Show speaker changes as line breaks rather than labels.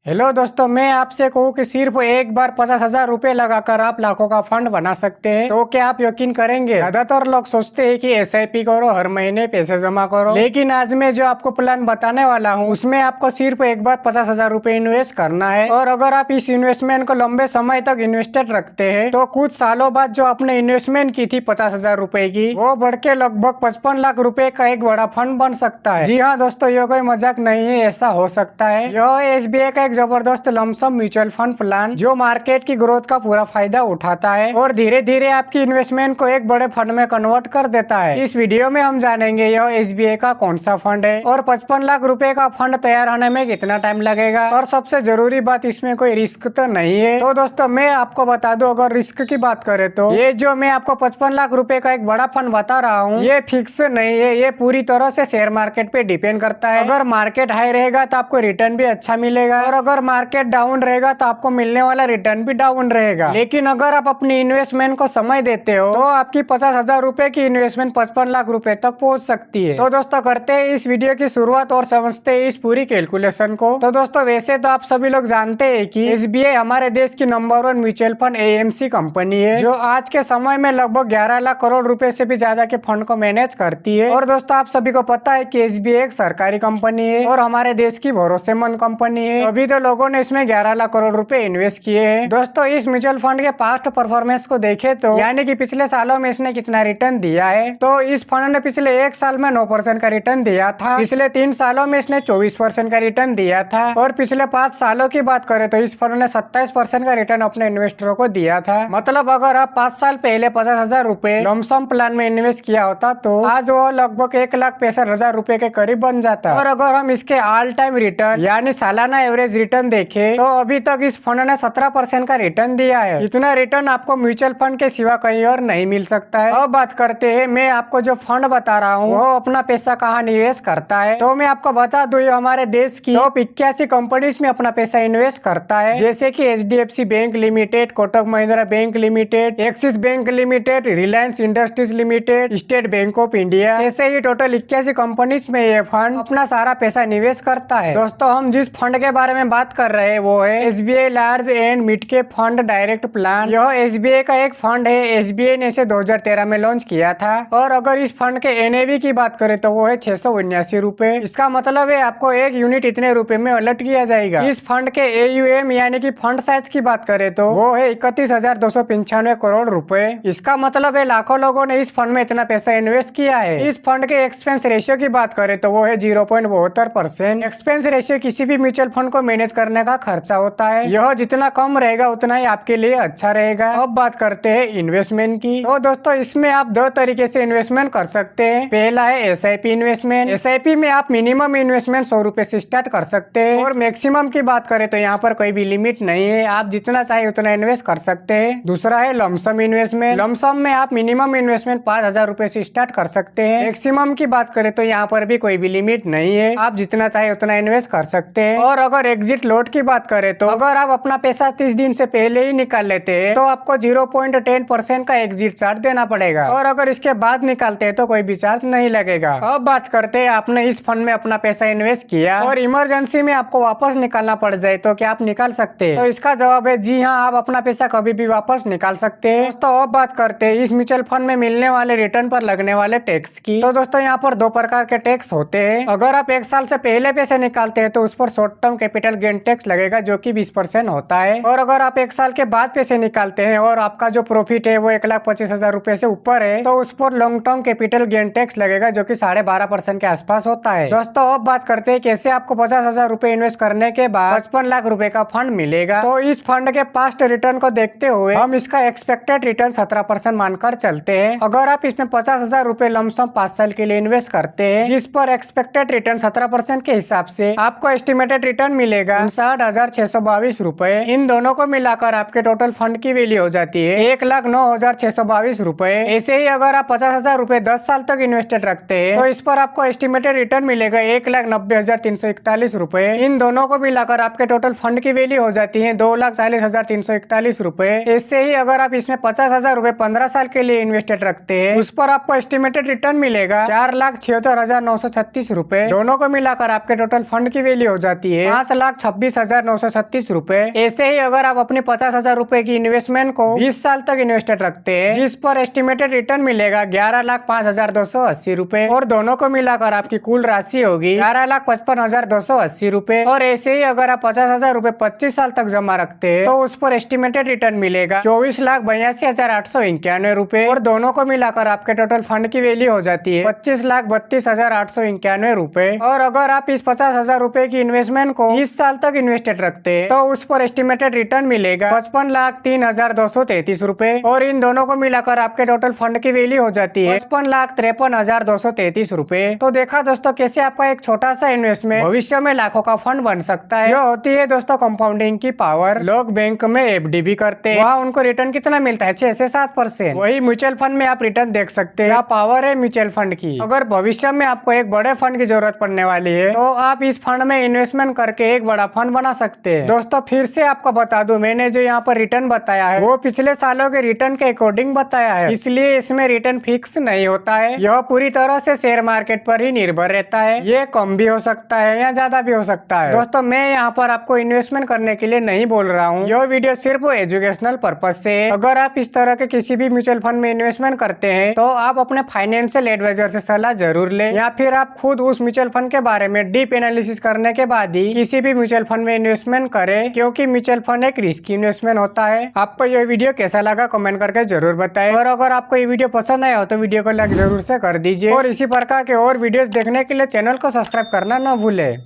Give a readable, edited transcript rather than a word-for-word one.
Hello दोस्तों, मैं आपसे कहूँ कि सिर्फ एक बार 50,000 रुपए लगाकर आप लाखों का फंड बना सकते हैं। तो क्या आप यकीन करेंगे? ज्यादातर लोग सोचते हैं कि एसआईपी करो, हर महीने पैसे जमा करो, लेकिन आज मैं जो आपको प्लान बताने वाला हूँ उसमें आपको सिर्फ एक बार 50,000 रुपए इन्वेस्ट करना है। और अगर आप इस इन्वेस्टमेंट को लंबे समय तक इन्वेस्टेड रखते हैं तो कुछ सालों बाद जो आपने इन्वेस्टमेंट की थी 50,000 रुपए की, वो बढ़ के लगभग 55 लाख रुपए का एक बड़ा फंड बन सकता है। जी हाँ दोस्तों, ये कोई मजाक नहीं है, ऐसा हो सकता है। यह एसबीआई का एक जबरदस्त लमसम म्यूचुअल फंड प्लान जो मार्केट की ग्रोथ का पूरा फायदा उठाता है और धीरे धीरे आपकी इन्वेस्टमेंट को एक बड़े फंड में कन्वर्ट कर देता है। इस वीडियो में हम जानेंगे यह एसबीआई का कौन सा फंड है और 55 लाख रुपए का फंड तैयार होने में कितना टाइम लगेगा, और सबसे जरूरी बात, इसमें कोई रिस्क तो नहीं है। तो दोस्तों मैं आपको बता दूं, अगर रिस्क की बात करें तो ये जो मैं आपको 55 लाख रुपए का एक बड़ा फंड बता रहा हूँ ये फिक्स नहीं है, ये पूरी तरह से शेयर मार्केट पे डिपेंड करता है। अगर मार्केट हाई रहेगा तो आपको रिटर्न भी अच्छा मिलेगा, और अगर मार्केट डाउन रहेगा तो आपको मिलने वाला रिटर्न भी डाउन रहेगा। लेकिन अगर आप अपनी इन्वेस्टमेंट को समय देते हो तो आपकी 50,000 रुपए की इन्वेस्टमेंट 55 लाख रुपए तक पहुंच सकती है। तो दोस्तों करते हैं इस वीडियो की शुरुआत और समझते हैं इस पूरी कैलकुलेशन को। तो दोस्तों वैसे तो आप सभी लोग जानते हैं कि एसबीआई हमारे देश की number 1 mutual fund AMC company है, जो आज के समय में लगभग 11 लाख करोड़ रुपए से भी ज्यादा के फंड को मैनेज करती है। और दोस्तों आप सभी को पता है कि एसबीआई एक सरकारी कंपनी है और हमारे देश की भरोसेमंद कंपनी है। अभी तो लोगों ने इसमें 11 लाख करोड़ रुपए इन्वेस्ट किए हैं। दोस्तों इस म्यूचुअल फंड के पास्ट परफॉर्मेंस को देखें तो यानी कि पिछले सालों में इसने कितना रिटर्न दिया है, तो इस फंड ने पिछले एक साल में 9% का रिटर्न दिया था, पिछले 3 सालों में इसने 24% का रिटर्न दिया था, और पिछले 5 सालों की बात करें तो इस फंड ने 27% का रिटर्न अपने इन्वेस्टरों को दिया था। मतलब अगर आप 5 साल पहले 50,000 रुपए लमसम प्लान में इन्वेस्ट किया होता तो आज वो लगभग 1,65,000 रुपए के करीब बन जाता। और अगर हम इसके ऑल टाइम रिटर्न यानी सालाना एवरेज रिटर्न देखें तो अभी तक इस फंड ने 17% का रिटर्न दिया है। इतना रिटर्न आपको म्यूचुअल फंड के सिवा कहीं और नहीं मिल सकता है। अब बात करते हैं मैं आपको जो फंड बता रहा हूँ वो अपना पैसा कहाँ निवेश करता है। तो मैं आपको बता दूं, ये हमारे देश की टॉप 81 कंपनीज में अपना पैसा इन्वेस्ट करता है, जैसे कि HDFC bank limited, Kotak Mahindra bank limited, axis bank limited, Reliance industries limited, state bank of India. ऐसे ही टोटल 81 कंपनीज में ये फंड अपना सारा पैसा निवेश करता है। दोस्तों हम जिस फंड के बारे में बात कर रहे हैं वो है SBI large and mid cap fund direct plan. यह एसबीआई का एक फंड है। एसबीआई ने इसे 2013 में लॉन्च किया था, और अगर इस फंड के एनएवी की बात करें तो वो है 679 रुपए। इसका मतलब है आपको एक यूनिट इतने रुपए में अलॉट किया जाएगा। इस फंड के एयूएम यानी कि फंड साइज की बात करें तो वो है 31,295 करोड़ रुपए। इसका मतलब है लाखों लोगों ने इस फंड में इतना पैसा इन्वेस्ट किया है। इस फंड के एक्सपेंस रेशियो की बात करें तो वो है 0.72%। एक्सपेंस रेशियो किसी भी म्यूचुअल फंड को मैनेज करने का खर्चा होता है, यह जितना कम रहेगा उतना ही आपके लिए अच्छा रहेगा। अब बात करते हैं इन्वेस्टमेंट की। तो दोस्तों इसमें आप 2 तरीके से इन्वेस्टमेंट कर सकते हैं। पहला है एसआईपी इन्वेस्टमेंट। एसआईपी में आप मिनिमम इन्वेस्टमेंट 100 रुपए से स्टार्ट कर सकते हैं, और मैक्सिमम की बात करें तो यहाँ पर कोई भी लिमिट नहीं है, आप जितना चाहे उतना इन्वेस्ट कर सकते हैं। दूसरा है लमसम इन्वेस्टमेंट। लमसम में आप मिनिमम इन्वेस्टमेंट 5,000 रुपए से स्टार्ट कर सकते हैं। मैक्सिमम की बात करें तो यहाँ पर भी कोई भी लिमिट नहीं है, आप जितना चाहे उतना इन्वेस्ट कर सकते हैं। और अगर एग्जिट लोड की बात करें तो अगर आप अपना पैसा 30 दिन से पहले ही निकाल लेते हैं तो आपको 0.10% का एग्जिट चार्ज देना पड़ेगा, और अगर इसके बाद निकालते हैं तो कोई भी चार्ज नहीं लगेगा। अब बात करते हैं आपने इस फंड में अपना पैसा इन्वेस्ट किया और इमरजेंसी में आपको वापस निकालना पड़ जाए तो क्या आप निकाल सकते हैं? तो इसका जवाब है जी हाँ, आप अपना पैसा कभी भी वापस निकाल सकते हैं। दोस्तों अब बात करते हैं इस म्यूचुअल फंड में मिलने वाले रिटर्न पर लगने वाले टैक्स की। तो दोस्तों यहाँ पर 2 प्रकार के टैक्स होते हैं। अगर आप 1 साल से पहले पैसे निकालते हैं तो उस पर short term capital gain tax लगेगा जो कि 20% होता है, और अगर आप 1 साल के बाद पैसे निकालते हैं और आपका जो प्रॉफिट है वो 1,25,000 रुपए से ऊपर है तो उस पर long term capital gain tax लगेगा जो कि 12.5% के आसपास होता है। दोस्तों अब बात करते हैं कैसे आपको 50,000 रुपए इन्वेस्ट करने के बाद 55 लाख रुपए का फंड मिलेगा। तो इस फंड के पास्ट रिटर्न को देखते हुए हम इसका एक्सपेक्टेड रिटर्न 17% मानकर चलते हैं। अगर आप इसमें 50,000 रुपए लमसम 5 साल के लिए इन्वेस्ट करते हैं जिस पर एक्सपेक्टेड रिटर्न 17% के हिसाब से आपको एस्टिमेटेड रिटर्न मिलेगा 59,622 रुपए। इन दोनों को मिलाकर आपके टोटल फंड की वैल्यू हो जाती है 1,09,622 रुपए। ऐसे ही अगर आप 50,000 रुपए 10 साल तक इन्वेस्टेड रखते हैं तो इस पर आपको एस्टिमेटेड रिटर्न मिलेगा 1,90,341 रुपए। इन दोनों को मिलाकर आपके टोटल फंड की वैल्यू हो जाती है 2,40,341 रुपए। ऐसे ही अगर आप इसमें 50,000 रुपए 15 साल के लिए इन्वेस्टेड रखते हैं उस पर आपको एस्टिमेटेड रिटर्न मिलेगा 4,76,936 रुपए। दोनों को मिलाकर आपके टोटल फंड की वैल्यू हो जाती है 16,26,936 रूपए। ऐसे ही अगर आप अपने 50,000 रूपए की इन्वेस्टमेंट को 20 साल तक इन्वेस्टेड रखते हैं, जिस पर एस्टिमेटेड रिटर्न मिलेगा 11,05,280 रूपए, और दोनों को मिलाकर आपकी कुल राशि होगी 11,55,280 रूपए। और ऐसे ही अगर आप 50,000 रूपए 25 साल तक जमा रखते हैं तो उस पर एस्टिमेटेड रिटर्न मिलेगा 24,82,891 रूपए, और दोनों को मिलाकर आपके टोटल फंड की वैल्यू हो जाती है 25,32,891 रूपए। और अगर आप इस 50,000 रूपए की इन्वेस्टमेंट को 20 साल तक इन्वेस्टेड रखते हैं तो उस पर एस्टिमेटेड रिटर्न मिलेगा 55,03,233 रूपए, और इन दोनों को मिलाकर आपके टोटल फंड की वैल्यू हो जाती है 55,53,233 रूपए। तो देखा दोस्तों कैसे आपका एक छोटा सा इन्वेस्टमेंट भविष्य में लाखों का फंड बन सकता है। यह होती है दोस्तों कंपाउंडिंग की पावर। लोग बैंक में एफडी भी करते हैं, वहाँ उनको रिटर्न कितना मिलता है 6 से 7%। वही म्यूचुअल फंड में आप रिटर्न देख सकते हैं। पावर है म्यूचुअल फंड की। अगर भविष्य में आपको एक बड़े फंड की जरूरत पड़ने वाली है तो आप इस फंड में इन्वेस्टमेंट करके एक बड़ा फंड बना सकते हैं। दोस्तों फिर से आपको बता दूं, मैंने जो यहाँ पर रिटर्न बताया है वो पिछले सालों के रिटर्न के अकॉर्डिंग बताया है, इसलिए इसमें रिटर्न फिक्स नहीं होता है। यह पूरी तरह से शेयर मार्केट पर ही निर्भर रहता है। ये कम भी हो सकता है या ज्यादा भी हो सकता है। दोस्तों मैं यहाँ पर आपको इन्वेस्टमेंट करने के लिए नहीं बोल रहा हूँ, यह वीडियो सिर्फ एजुकेशनल पर्पज से है। अगर आप इस तरह के किसी भी म्यूचुअल फंड में इन्वेस्टमेंट करते हैं तो आप अपने फाइनेंशियल एडवाइजर से सलाह जरूर लें, या फिर आप खुद उस म्यूचुअल फंड के बारे में डीप एनालिसिस करने के बाद ही किसी भी म्यूचुअल फंड में इन्वेस्टमेंट करें, क्योंकि म्यूचुअल फंड एक रिस्की इन्वेस्टमेंट होता है। आपको यह वीडियो कैसा लगा कमेंट करके जरूर बताएं, और अगर आपको ये वीडियो पसंद आया हो तो वीडियो को लाइक जरूर से कर दीजिए, और इसी प्रकार के और वीडियोस देखने के लिए चैनल को सब्सक्राइब करना न भूले।